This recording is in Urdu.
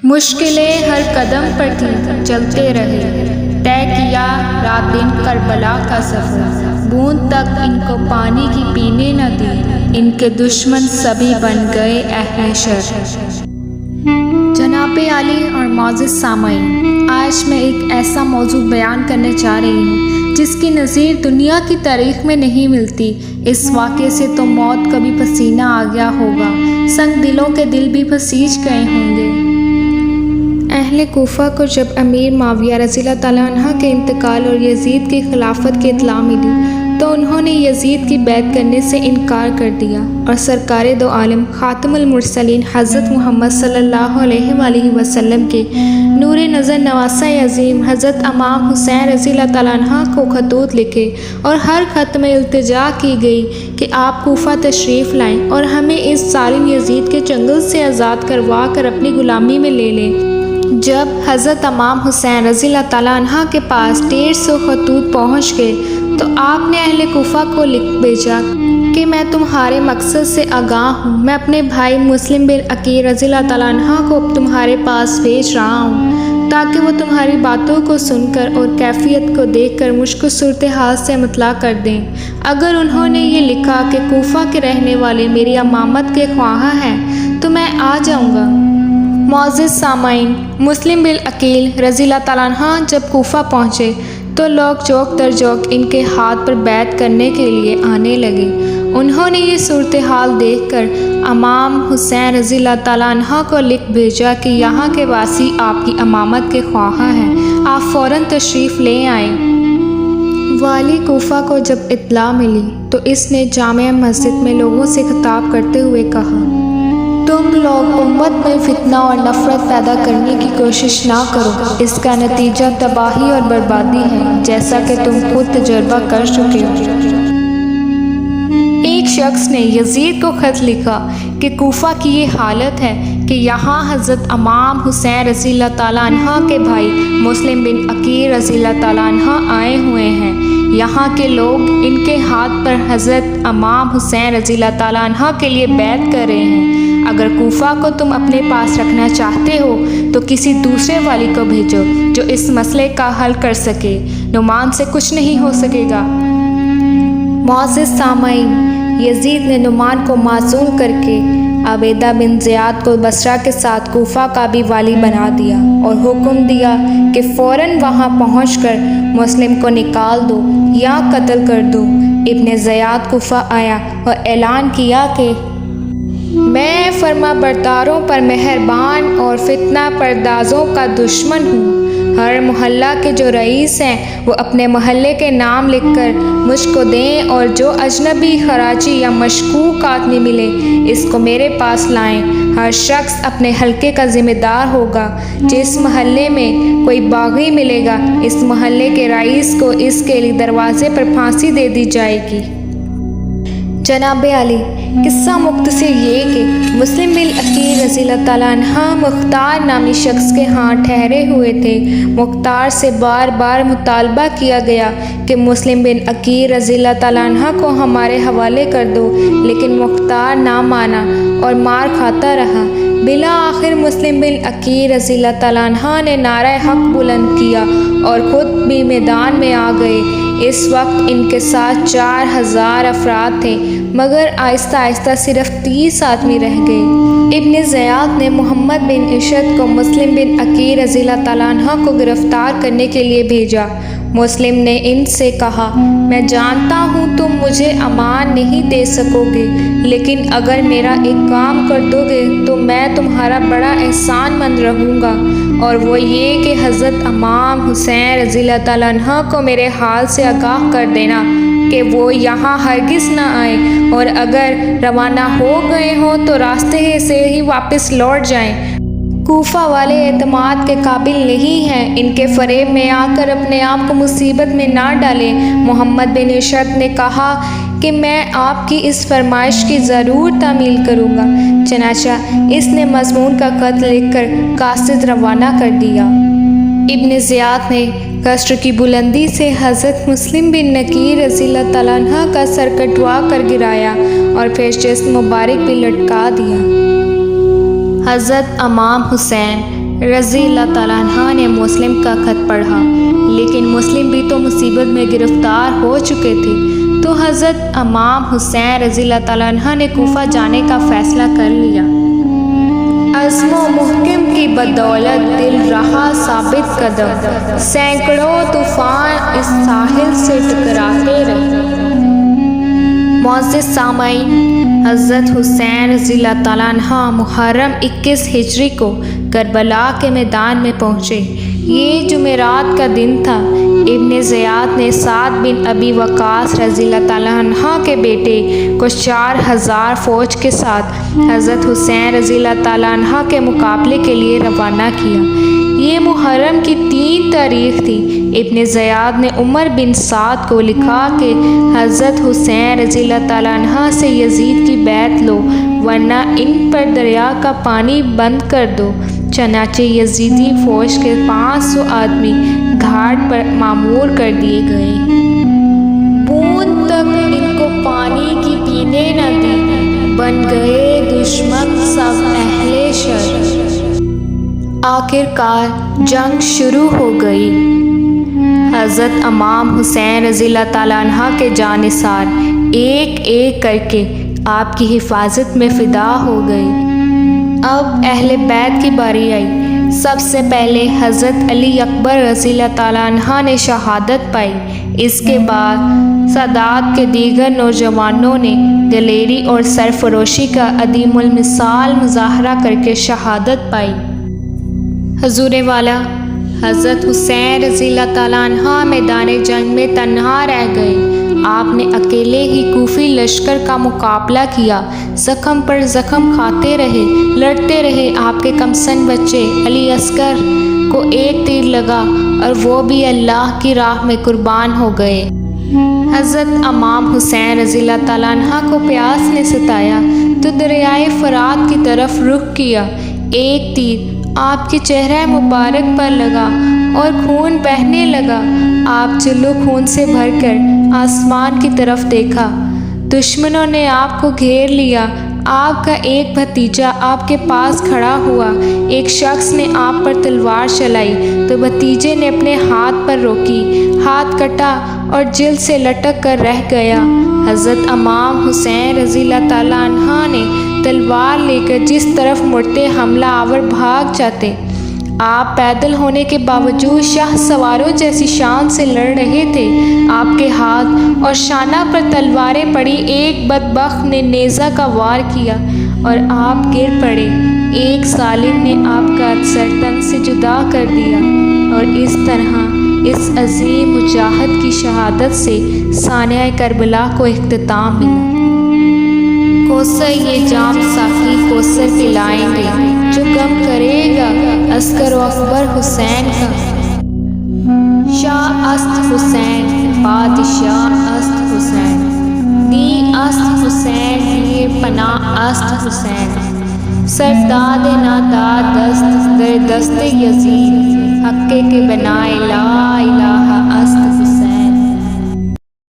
مشکلیں ہر قدم پر تھیں، چلتے رہے، طے کیا رات دن کربلا کا سفر، بوند تک ان کو پانی کی پینے نہ دی، ان کے دشمن سبھی بن گئے اہل شر۔ جناب عالی اور معزز سامعین، آج میں ایک ایسا موضوع بیان کرنے جا رہی ہوں جس کی نظیر دنیا کی تاریخ میں نہیں ملتی۔ اس واقعے سے تو موت کا بھی پسینہ آ گیا ہوگا، سنگ دلوں کے دل بھی پسیج گئے ہوں گے۔ اہل کوفہ کو جب امیر معاویہ رضی اللہ تعالیٰ عنہ کے انتقال اور یزید کی خلافت کی اطلاع ملی تو انہوں نے یزید کی بیعت کرنے سے انکار کر دیا اور سرکار دو عالم خاتم المرسلین حضرت محمد صلی اللہ علیہ وآلہ وسلم کے نور نظر نواسہ عظیم حضرت امام حسین رضی اللہ تعالیٰ عنہ کو خطوط لکھے، اور ہر خط میں التجا کی گئی کہ آپ کوفہ تشریف لائیں اور ہمیں اس ظالم یزید کے چنگل سے آزاد کروا کر اپنی غلامی میں لے لیں۔ جب حضرت امام حسین رضی اللہ تعالیٰ عنہ کے پاس 150 خطوط پہنچ گئے تو آپ نے اہل کوفہ کو لکھ بھیجا کہ میں تمہارے مقصد سے آگاہ ہوں، میں اپنے بھائی مسلم بن عقیل رضی اللہ تعالیٰ عنہ کو اب تمہارے پاس بھیج رہا ہوں تاکہ وہ تمہاری باتوں کو سن کر اور کیفیت کو دیکھ کر مجھ کو صورتحال سے مطلع کر دیں۔ اگر انہوں نے یہ لکھا کہ کوفہ کے رہنے والے میری امامت کے خواہاں ہیں تو میں آ جاؤں گا۔ معزز سامعین، مسلم بن عقیل رضی اللہ تعالیٰ عنہ جب کوفہ پہنچے تو لوگ چوک در چوک ان کے ہاتھ پر بیعت کرنے کے لیے آنے لگے۔ انہوں نے یہ صورتحال دیکھ کر امام حسین رضی اللہ تعالیٰ عنہ کو لکھ بھیجا کہ یہاں کے واسی آپ کی امامت کے خواہاں ہیں، آپ فوراً تشریف لے آئیں۔ والی کوفہ کو جب اطلاع ملی تو اس نے جامع مسجد میں لوگوں سے خطاب کرتے ہوئے کہا، تم لوگ امت میں فتنہ اور نفرت پیدا کرنے کی کوشش نہ کرو، اس کا نتیجہ تباہی اور بربادی ہے، جیسا کہ تم خود تجربہ کر چکے ہو۔ ایک شخص نے یزید کو خط لکھا کہ کوفہ کی یہ حالت ہے کہ یہاں حضرت امام حسین رضی اللہ تعالیٰ عنہ کے بھائی مسلم بن عقیل رضی اللہ تعالیٰ عنہ آئے ہوئے ہیں، یہاں کے لوگ ان کے ہاتھ پر حضرت امام حسین رضی اللہ تعالیٰ عنہ کے لیے بیعت کر رہے ہیں۔ اگر کوفہ کو تم اپنے پاس رکھنا چاہتے ہو تو کسی دوسرے والی کو بھیجو جو اس مسئلے کا حل کر سکے، نعمان سے کچھ نہیں ہو سکے گا۔ معزز سامعین، یزید نے نعمان کو معزول کر کے عبیدہ بن زیاد کو بصرہ کے ساتھ کوفہ کا بھی والی بنا دیا اور حکم دیا کہ فوراً وہاں پہنچ کر مسلم کو نکال دو یا قتل کر دو۔ ابن زیاد کوفہ آیا اور اعلان کیا کہ میں فرما برداروں پر مہربان اور فتنہ پردازوں کا دشمن ہوں۔ ہر محلہ کے جو رئیس ہیں وہ اپنے محلے کے نام لکھ کر مجھ کو دیں، اور جو اجنبی خراجی یا مشکوک آدمی ملے اس کو میرے پاس لائیں۔ ہر شخص اپنے حلقے کا ذمہ دار ہوگا۔ جس محلے میں کوئی باغی ملے گا اس محلے کے رئیس کو اس کے لیے دروازے پر پھانسی دے دی جائے گی۔ جناب عالی، قصہ مختصر یہ کہ مسلم بن عقیل رضی اللہ تعالیٰ عنہ مختار نامی شخص کے ہاں ٹھہرے ہوئے تھے۔ مختار سے بار بار مطالبہ کیا گیا کہ مسلم بن عقیل رضی اللہ تعالیٰ عنہ کو ہمارے حوالے کر دو، لیکن مختار نہ مانا اور مار کھاتا رہا۔ بالآخر مسلم بن عقیل رضی اللہ تعالیٰ عنہ نے نعرہ حق بلند کیا اور خود بھی میدان میں آ گئے۔ اس وقت ان کے ساتھ 4000 افراد تھے، مگر آہستہ آہستہ صرف 30 آدمی رہ گئے۔ ابن زیاد نے محمد بن اشد کو مسلم بن عقیل رضی اللہ تعالیٰ عنہ کو گرفتار کرنے کے لیے بھیجا۔ مسلم نے ان سے کہا، میں جانتا ہوں تم مجھے امان نہیں دے سکو گے، لیکن اگر میرا ایک کام کر دو گے تو میں تمہارا بڑا احسان مند رہوں گا، اور وہ یہ کہ حضرت امام حسین رضی اللہ تعالیٰ عنہ کو میرے حال سے آگاہ کر دینا کہ وہ یہاں ہرگز نہ آئیں، اور اگر روانہ ہو گئے ہوں تو راستے سے ہی واپس لوٹ جائیں۔ کوفہ والے اعتماد کے قابل نہیں ہیں، ان کے فریب میں آ کر اپنے آپ کو مصیبت میں نہ ڈالیں۔ محمد بن اشد نے کہا کہ میں آپ کی اس فرمائش کی ضرور تعمیل کروں گا۔ چنانچہ اس نے مضمون کا خط لکھ کر قاصد روانہ کر دیا۔ ابن زیاد نے قصر کی بلندی سے حضرت مسلم بن عقیل رضی اللہ تعالیٰ عنہ کا سر کٹوا کر گرایا اور پھر جسم مبارک بھی لٹکا دیا۔ حضرت امام حسین رضی اللہ تعالیٰ عنہ نے مسلم کا خط پڑھا، لیکن مسلم بھی تو مصیبت میں گرفتار ہو چکے تھے، تو حضرت امام حسین رضی اللہ تعالیٰ عنہ نے کوفہ جانے کا فیصلہ کر لیا۔ عزم و محکم کی بدولت دل رہا ثابت قدم، سینکڑوں طوفان اس ساحل سے ٹکراتے رہے۔ معزز سامعین، حضرت حسین رضی اللہ تعالیٰ عنہ محرم 21 ہجری کو کربلا کے میدان میں پہنچے۔ یہ جمعرات کا دن تھا۔ ابن زیاد نے سعد بن ابی وقاص رضی اللہ تعالیٰ عنہ کے بیٹے کو 4000 فوج کے ساتھ حضرت حسین رضی اللہ تعالیٰ عنہ کے مقابلے کے لیے روانہ کیا۔ یہ محرم کی 3 تاریخ تھی۔ ابن زیاد نے عمر بن سعد کو لکھا کہ حضرت حسین رضی اللہ تعالیٰ عنہ سے یزید کی بیعت لو، ورنہ ان پر دریا کا پانی بند کر دو۔ چنانچہ یزیدی فوج کے 500 آدمی گھاٹ پر معمور کر دیے گئے۔ بوند تک ان کو پانی کی پینے نہ دی، بن گئے دشمن سب اہل شر۔ آخرکار جنگ شروع ہو گئی۔ حضرت امام حسین رضی اللہ تعالیٰ عنہ کے جانثار ایک ایک کر کے آپ کی حفاظت میں فدا ہو گئے۔ اب اہل بیت کی باری آئی۔ سب سے پہلے حضرت علی اکبر رضی اللہ تعالیٰ عنہ نے شہادت پائی۔ اس کے بعد سادات کے دیگر نوجوانوں نے دلیری اور سرفروشی کا عدیم المثال مظاہرہ کر کے شہادت پائی۔ حضور والا حضرت حسین رضی اللہ تعالیٰ عنہ میدان جنگ میں تنہا رہ گئے۔ آپ نے اکیلے ہی کوفی لشکر کا مقابلہ کیا، زخم پر زخم کھاتے رہے، لڑتے رہے۔ آپ کے کمسن بچے علی اصغر کو ایک تیر لگا اور وہ بھی اللہ کی راہ میں قربان ہو گئے۔ حضرت امام حسین رضی اللہ تعالیٰ عنہ کو پیاس نے ستایا تو دریائے فرات کی طرف رخ کیا۔ ایک تیر آپ کے چہرہ مبارک پر لگا اور خون بہنے لگا۔ آپ چلو خون سے بھر کر آسمان کی طرف دیکھا۔ دشمنوں نے آپ کو گھیر لیا۔ آپ کا ایک بھتیجا آپ کے پاس کھڑا ہوا۔ ایک شخص نے آپ پر تلوار چلائی تو بھتیجے نے اپنے ہاتھ پر روکی، ہاتھ کٹا اور جلد سے لٹک کر رہ گیا۔ حضرت امام حسین رضی اللہ تعالیٰ عنہ نے تلوار لے کر جس طرف مڑتے حملہ آور بھاگ جاتے۔ آپ پیدل ہونے کے باوجود شاہ سواروں جیسی شان سے لڑ رہے تھے۔ آپ کے ہاتھ اور شانہ پر تلواریں پڑی۔ ایک بدبخت نے نیزہ کا وار کیا اور آپ گر پڑے۔ ایک ظالم نے آپ کا سر تن سے جدا کر دیا، اور اس طرح اس عظیم مجاہد کی شہادت سے سانحہ کربلا کو اختتام ملا۔ کوثر یہ جام ساقی کوثر پلائیں گے، جو غم کرے گا عسکر و اکبر حسین کا۔ شاہ است حسین، بادشاہ است حسین، دی است حسین، دیے پناہ است حسین۔ سرداد ناداد دست در دست یزید، حقے کے بنائے لا الہ